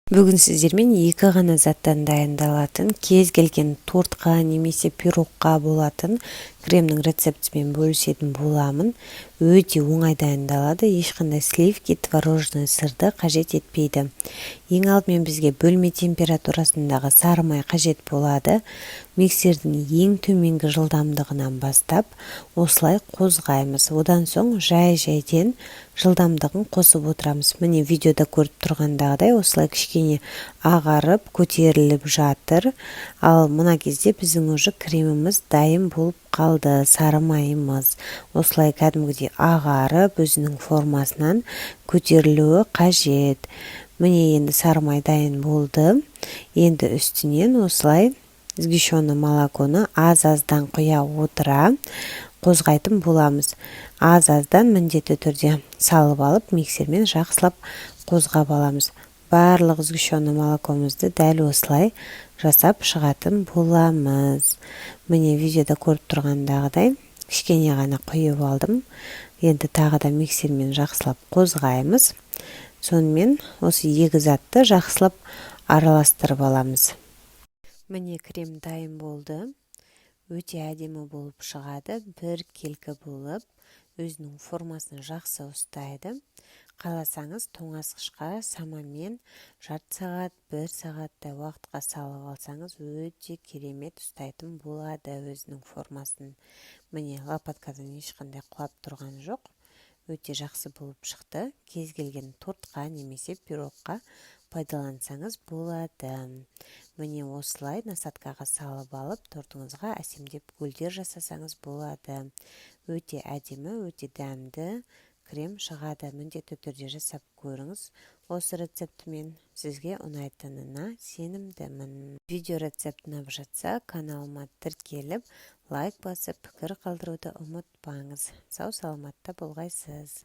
Бүгін сіздермен екі ғана заттан дайындалатын кез келген тортқа немесе пирогқа болатын кремнің рецептімен бөлісетін боламын. Өте оңай дайындалады, ешқандай сливки, творожный сырды қажет етпейді. Ең алдымен бізге бөлме температурасындағы сары май қажет болады. Миксердің ең төменгі жылдамдығынан бастап осылай қозғаймыз. Одан соң жай-жайден жылдамдығын қосып отырамыз. Міне видеода көріп тұрғандағыдай осылай кішкене ағарып, көтеріліп жатыр. Ал мына кезде біздің уже креміміз дайын болып қалды. Сары майымыз осылай кәдімгідей ағарып, өзінің формасынан көтерілуі қажет. Міне енді сары май дайын болды. Енді үстінен осылай сгущенное молоконы аз-аздан құя отыра қозғайтын боламыз. Аз-аздан міндетті түрде салып алып, миксермен жақсылап қозғап аламыз. Барлық сгущенное молокомызды дәл осылай жасап шығатын боламыз. Міне видеода көріп тұрғандағыдай кішкене ғана құйып алдым. Енді тағы да миксермен жақсылап қозғаймыз. Сонымен осы екі затты жақсылап араластырып аламыз. Міне крем дайын болды. Өте әдемі болып шығады. Бір келкі болып, өзінің формасын жақсы ұстайды. Қаласаңыз тоңазғышқа шамамен жарты сағат, 1 сағаттай уақытқа салып алсаңыз, өте керемет ұстайтын болады өзінің формасын. Міне лопаткадан ешқандай құлап тұрған жоқ. Өте жақсы болып шықты. Кез келген тортқа немесе пирогқа пайдалансаңыз болады. Міне осылай насадкаға салып алып, тортыңызға әсемдеп гүлдер жасасаңыз болады. Өте әдемі, өте дәмді крем шығады. Міндетті түрде жасап көріңіз. Осы рецептімен сізге ұнайтынына сенімдімін. Видео рецепт ұнап жатса, каналыма тіркеліп, лайк басып, пікір қалдыруды ұмытпаңыз. Сау саламатта болғайсыз.